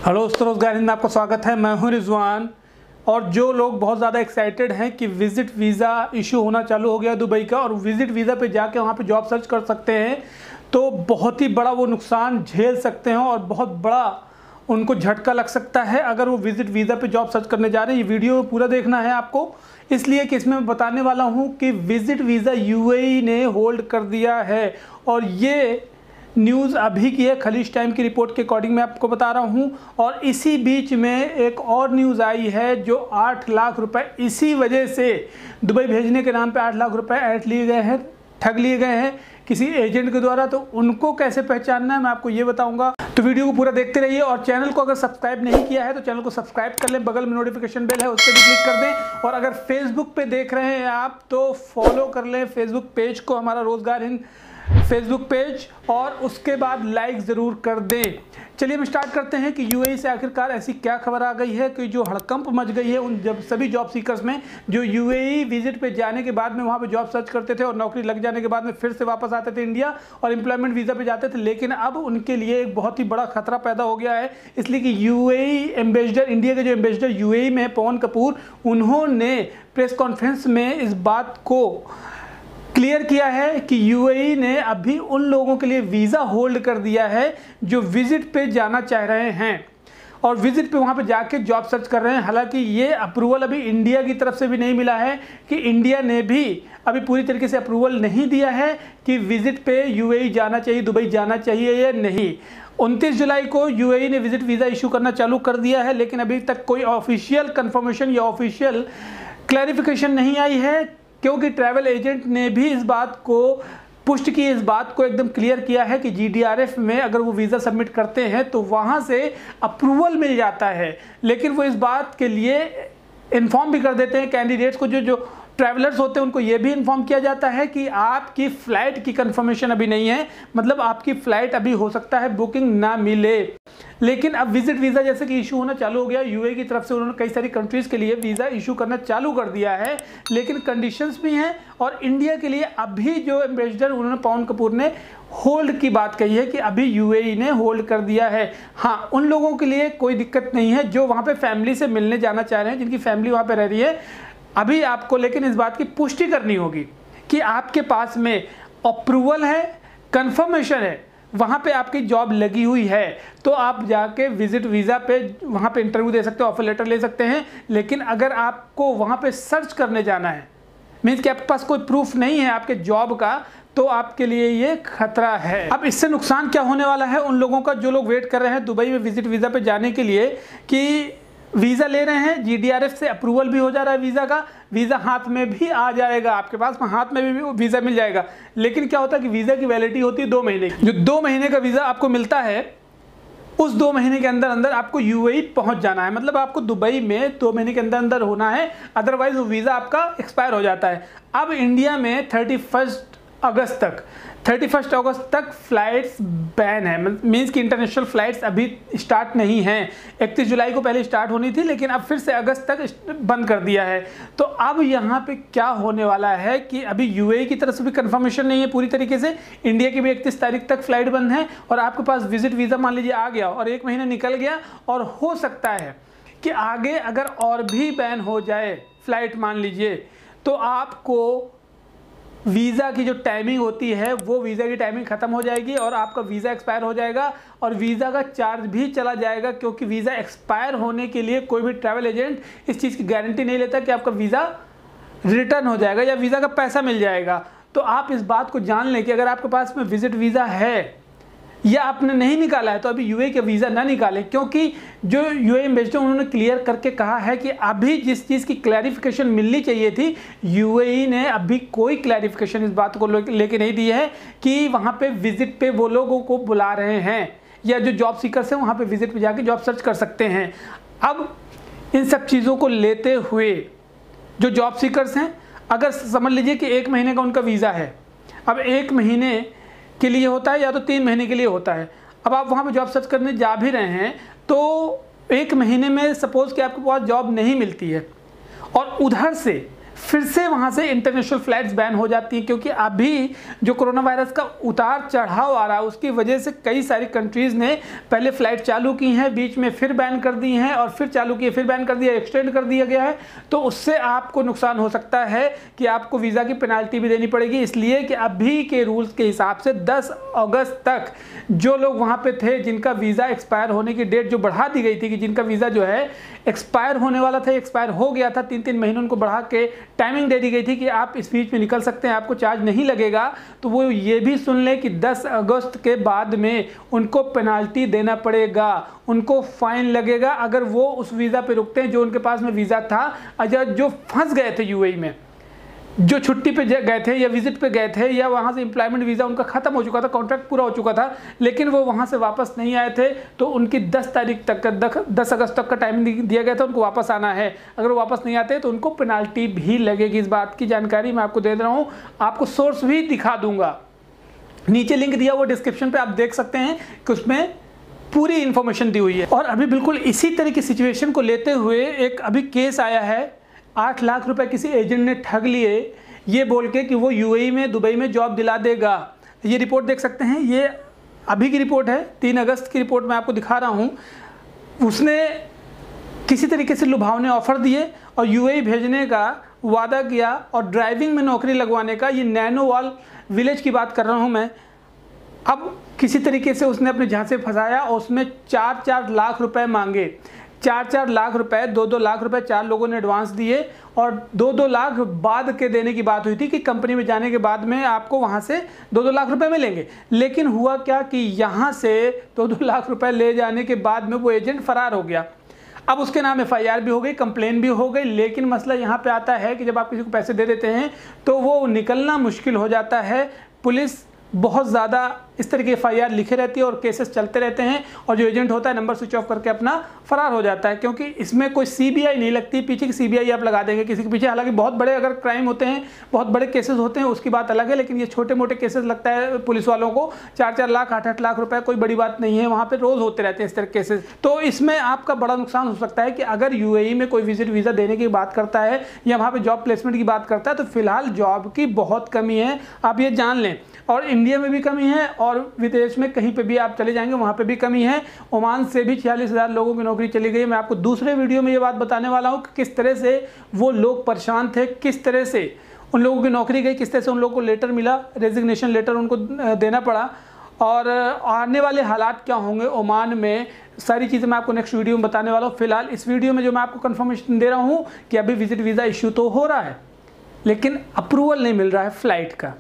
Hello दोस्तों, रोजगार हिंद में आपका स्वागत है। मैं हूं रिजवान। और जो लोग बहुत ज़्यादा एक्साइटेड हैं कि विजिट वीज़ा इशू होना चालू हो गया दुबई का और विजिट वीज़ा पे जाके वहां पे जॉब सर्च कर सकते हैं, तो बहुत ही बड़ा वो नुकसान झेल सकते हैं और बहुत बड़ा उनको झटका लग सकता है अगर वो विजिट वीज़ा पे जॉब सर्च करने जा रहे हैं। ये वीडियो पूरा देखना है आपको, इसलिए कि इसमें मैं बताने वाला हूँ कि विजिट वीज़ा यूएई ने होल्ड कर दिया है। और ये न्यूज़ अभी की है, खलीज टाइम की रिपोर्ट के अकॉर्डिंग मैं आपको बता रहा हूं। और इसी बीच में एक और न्यूज़ आई है जो 8 लाख रुपए इसी वजह से दुबई भेजने के नाम पे 8 लाख रुपए ऐंठ लिए गए हैं, ठग लिए गए हैं किसी एजेंट के द्वारा। तो उनको कैसे पहचानना है मैं आपको ये बताऊंगा, तो वीडियो को पूरा देखते रहिए। और चैनल को अगर सब्सक्राइब नहीं किया है तो चैनल को सब्सक्राइब कर लें, बगल में नोटिफिकेशन बेल है उस पर भी क्लिक कर दें। और अगर फेसबुक पे देख रहे हैं आप तो फॉलो कर लें फेसबुक पेज को, हमारा रोजगार हिंद फेसबुक पेज, और उसके बाद लाइक ज़रूर कर दें। चलिए हम स्टार्ट करते हैं कि यूएई से आखिरकार ऐसी क्या खबर आ गई है कि जो हड़कंप मच गई है उन सभी जॉब सीकर्स में जो यूएई विजिट पे जाने के बाद में वहाँ पे जॉब सर्च करते थे और नौकरी लग जाने के बाद में फिर से वापस आते थे इंडिया और एम्प्लॉयमेंट वीज़ा पे जाते थे। लेकिन अब उनके लिए एक बहुत ही बड़ा खतरा पैदा हो गया है, इसलिए कि यूएई एम्बेसडर, इंडिया के जो एम्बेसडर यूएई में पवन कपूर, उन्होंने प्रेस कॉन्फ्रेंस में इस बात को क्लियर किया है कि यूएई ने अभी उन लोगों के लिए वीज़ा होल्ड कर दिया है जो विजिट पे जाना चाह रहे हैं और विजिट पे वहाँ पे जाके जॉब सर्च कर रहे हैं। हालांकि ये अप्रूवल अभी इंडिया की तरफ से भी नहीं मिला है कि इंडिया ने भी अभी पूरी तरीके से अप्रूवल नहीं दिया है कि विजिट पे यूएई जाना चाहिए, दुबई जाना चाहिए या नहीं। 29 जुलाई को यूएई ने विजिट वीज़ा इशू करना चालू कर दिया है, लेकिन अभी तक कोई ऑफिशियल कंफर्मेशन या ऑफिशियल क्लैरिफिकेशन नहीं आई है, क्योंकि ट्रैवल एजेंट ने भी इस बात को पुष्टि की, इस बात को एकदम क्लियर किया है कि जीडीआरएफ में अगर वो वीज़ा सबमिट करते हैं तो वहाँ से अप्रूवल मिल जाता है। लेकिन वो इस बात के लिए इन्फॉर्म भी कर देते हैं कैंडिडेट्स को, जो ट्रैवलर्स होते हैं उनको ये भी इन्फॉर्म किया जाता है कि आपकी फ़्लाइट की कंफर्मेशन अभी नहीं है, मतलब आपकी फ़्लाइट अभी हो सकता है बुकिंग ना मिले। लेकिन अब विजिट वीज़ा जैसे कि इशू होना चालू हो गया, यूएई की तरफ से उन्होंने कई सारी कंट्रीज़ के लिए वीज़ा इशू करना चालू कर दिया है, लेकिन कंडीशंस भी हैं। और इंडिया के लिए अभी जो एम्बेसडर उन्होंने पवन कपूर ने होल्ड की बात कही है कि अभी यूएई ने होल्ड कर दिया है। हाँ, उन लोगों के लिए कोई दिक्कत नहीं है जो वहाँ पर फैमिली से मिलने जाना चाह रहे हैं, जिनकी फैमिली वहाँ पर रह रही है। अभी आपको लेकिन इस बात की पुष्टि करनी होगी कि आपके पास में अप्रूवल है, कंफर्मेशन है, वहाँ पे आपकी जॉब लगी हुई है, तो आप जाके विजिट वीज़ा पे वहाँ पे इंटरव्यू दे सकते हो, ऑफर लेटर ले सकते हैं। लेकिन अगर आपको वहाँ पे सर्च करने जाना है, मीन्स कि आपके पास कोई प्रूफ नहीं है आपके जॉब का, तो आपके लिए ये खतरा है। अब इससे नुकसान क्या होने वाला है उन लोगों का जो लोग वेट कर रहे हैं दुबई में विजिट वीज़ा पे जाने के लिए, कि वीज़ा ले रहे हैं, जीडीआरएफ से अप्रूवल भी हो जा रहा है वीज़ा का, वीज़ा हाथ में भी आ जाएगा, आपके पास हाथ में भी वीज़ा मिल जाएगा। लेकिन क्या होता है कि वीज़ा की वैलिडिटी होती है 2 महीने की। जो 2 महीने का वीज़ा आपको मिलता है, उस 2 महीने के अंदर अंदर आपको यूएई पहुंच जाना है, मतलब आपको दुबई में 2 महीने के अंदर अंदर होना है, अदरवाइज वो वीज़ा आपका एक्सपायर हो जाता है। अब इंडिया में 31 अगस्त तक फ़्लाइट्स बैन है, मीन्स कि इंटरनेशनल फ़्लाइट्स अभी स्टार्ट नहीं हैं। 31 जुलाई को पहले स्टार्ट होनी थी, लेकिन अब फिर से अगस्त तक बंद कर दिया है। तो अब यहाँ पे क्या होने वाला है कि अभी यूएई की तरफ से भी कंफर्मेशन नहीं है पूरी तरीके से, इंडिया की भी 31 तारीख तक फ़्लाइट बंद है, और आपके पास विजिट वीज़ा मान लीजिए आ गया और 1 महीना निकल गया, और हो सकता है कि आगे अगर और भी बैन हो जाए फ़्लाइट मान लीजिए, तो आपको वीज़ा की जो टाइमिंग होती है वो वीज़ा की टाइमिंग ख़त्म हो जाएगी और आपका वीज़ा एक्सपायर हो जाएगा और वीज़ा का चार्ज भी चला जाएगा, क्योंकि वीज़ा एक्सपायर होने के लिए कोई भी ट्रैवल एजेंट इस चीज़ की गारंटी नहीं लेता कि आपका वीज़ा रिटर्न हो जाएगा या वीज़ा का पैसा मिल जाएगा। तो आप इस बात को जान लें कि अगर आपके पास में विजिट वीज़ा है या आपने नहीं निकाला है तो अभी यूएई का वीज़ा ना निकालें, क्योंकि जो यूएई एम्बेसडर उन्होंने क्लियर करके कहा है कि अभी जिस चीज़ की क्लैरिफिकेशन मिलनी चाहिए थी, यूएई ने अभी कोई क्लैरिफिकेशन इस बात को लेके नहीं दी है कि वहाँ पे विजिट पे वो लोगों को बुला रहे हैं या जो जॉब सीकर्स हैं वहाँ पे विजिट पे जाके जॉब सर्च कर सकते हैं। अब इन सब चीज़ों को लेते हुए जो जॉब सीकर्स हैं, अगर समझ लीजिए कि 1 महीने का उनका वीज़ा है, अब 1 महीने के लिए होता है या तो 3 महीने के लिए होता है। अब आप वहाँ पे जॉब सर्च करने जा भी रहे हैं तो 1 महीने में सपोज़ कि आपके पास जॉब नहीं मिलती है और उधर से फिर से वहाँ से इंटरनेशनल फ्लाइट्स बैन हो जाती हैं, क्योंकि अभी जो कोरोना वायरस का उतार चढ़ाव आ रहा है उसकी वजह से कई सारी कंट्रीज़ ने पहले फ़्लाइट चालू की हैं, बीच में फिर बैन कर दी हैं, और फिर चालू किए, फिर बैन कर दिया, एक्सटेंड कर दिया गया है। तो उससे आपको नुकसान हो सकता है कि आपको वीज़ा की पेनाल्टी भी देनी पड़ेगी, इसलिए कि अभी के रूल्स के हिसाब से 10 अगस्त तक जो लोग वहाँ पे थे जिनका वीज़ा एक्सपायर होने की डेट जो बढ़ा दी गई थी, कि जिनका वीज़ा जो है एक्सपायर होने वाला था, एक्सपायर हो गया था, 3-3 महीने उनको बढ़ा के टाइमिंग दे दी गई थी कि आप इस बीच में निकल सकते हैं, आपको चार्ज नहीं लगेगा। तो वो ये भी सुन लें कि 10 अगस्त के बाद में उनको पेनाल्टी देना पड़ेगा, उनको फाइन लगेगा अगर वो उस वीज़ा पे रुकते हैं जो उनके पास में वीज़ा था, अगर जो फंस गए थे यूएई में, जो छुट्टी पे गए थे या विजिट पे गए थे, या वहाँ से एम्प्लॉयमेंट वीज़ा उनका ख़त्म हो चुका था, कॉन्ट्रैक्ट पूरा हो चुका था, लेकिन वो वहाँ से वापस नहीं आए थे, तो उनकी 10 तारीख तक 10 अगस्त तक का टाइम दिया गया था, उनको वापस आना है। अगर वो वापस नहीं आते तो उनको पेनाल्टी भी लगेगी। इस बात की जानकारी मैं आपको दे रहा हूँ, आपको सोर्स भी दिखा दूंगा, नीचे लिंक दिया वो डिस्क्रिप्शन पर आप देख सकते हैं कि उसमें पूरी इन्फॉर्मेशन दी हुई है। और अभी बिल्कुल इसी तरह की सिचुएशन को लेते हुए एक अभी केस आया है, 8 लाख रुपए किसी एजेंट ने ठग लिए ये बोल के कि वो यूएई में, दुबई में जॉब दिला देगा। ये रिपोर्ट देख सकते हैं, ये अभी की रिपोर्ट है, 3 अगस्त की रिपोर्ट मैं आपको दिखा रहा हूँ। उसने किसी तरीके से लुभावने ऑफर दिए और यूएई भेजने का वादा किया और ड्राइविंग में नौकरी लगवाने का। ये नैनोवाल विलेज की बात कर रहा हूँ मैं। अब किसी तरीके से उसने अपने झांसे फंसाया और उसमें 4-4 लाख रुपए मांगे, 4-4 लाख रुपए, 2-2 लाख रुपए 4 लोगों ने एडवांस दिए और 2-2 लाख बाद के देने की बात हुई थी कि कंपनी में जाने के बाद में आपको वहाँ से 2-2 लाख रुपए मिलेंगे। लेकिन हुआ क्या कि यहाँ से 2-2 लाख रुपए ले जाने के बाद में वो एजेंट फरार हो गया। अब उसके नाम FIR भी हो गई, कंप्लेन भी हो गई, लेकिन मसला यहाँ पे आता है कि जब आप किसी को पैसे दे देते हैं तो वो निकलना मुश्किल हो जाता है। पुलिस बहुत ज़्यादा इस तरह की FIR लिखे रहती है और केसेस चलते रहते हैं, और जो एजेंट होता है नंबर स्विच ऑफ करके अपना फरार हो जाता है, क्योंकि इसमें कोई CBI नहीं लगती। पीछे की CBI आप लगा देंगे किसी के पीछे, हालांकि बहुत बड़े अगर क्राइम होते हैं, बहुत बड़े केसेस होते हैं, उसकी बात अलग है, लेकिन ये छोटे मोटे केसेस लगता है पुलिस वालों को 4-4 लाख 8-8 लाख रुपए कोई बड़ी बात नहीं है, वहाँ पर रोज़ होते रहते हैं इस तरह केसेस। तो इसमें आपका बड़ा नुकसान हो सकता है कि अगर UAE में कोई विजिट वीज़ा देने की बात करता है या वहाँ पर जॉब प्लेसमेंट की बात करता है, तो फिलहाल जॉब की बहुत कमी है, आप ये जान लें। और इंडिया में भी कमी है और विदेश में कहीं पे भी आप चले जाएंगे वहाँ पे भी कमी है। ओमान से भी 46,000 लोगों की नौकरी चली गई। मैं आपको दूसरे वीडियो में ये बात बताने वाला हूँ कि किस तरह से वो लोग परेशान थे, किस तरह से उन लोगों की नौकरी गई, किस तरह से उन लोगों को लेटर मिला, रेजिग्नेशन लेटर उनको देना पड़ा, और आने वाले हालात क्या होंगे ओमान में, सारी चीज़ें मैं आपको नेक्स्ट वीडियो में बताने वाला हूँ। फिलहाल इस वीडियो में जो मैं आपको कन्फर्मेशन दे रहा हूँ कि अभी विजिट वीज़ा इशू तो हो रहा है, लेकिन अप्रूवल नहीं मिल रहा है फ्लाइट का,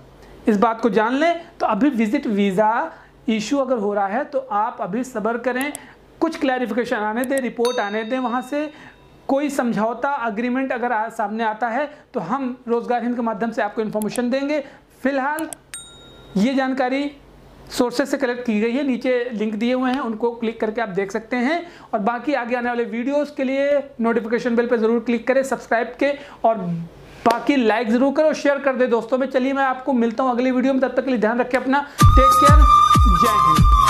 इस बात को जान लें। तो अभी विजिट वीज़ा इशू अगर हो रहा है तो आप अभी सब्र करें, कुछ क्लैरिफिकेशन आने दें, रिपोर्ट आने दें, वहाँ से कोई समझौता अग्रीमेंट अगर सामने आता है तो हम रोज़गार हिंद के माध्यम से आपको इन्फॉर्मेशन देंगे। फिलहाल ये जानकारी सोर्सेज से कलेक्ट की गई है, नीचे लिंक दिए हुए हैं, उनको क्लिक करके आप देख सकते हैं। और बाकी आगे आने वाले वीडियोज़ के लिए नोटिफिकेशन बेल पर ज़रूर क्लिक करें, सब्सक्राइब के, और बाकी लाइक जरूर करो, शेयर कर दे दोस्तों में। चलिए मैं आपको मिलता हूं अगली वीडियो में, तब तक के लिए ध्यान रखें अपना, टेक केयर, जय हिंद।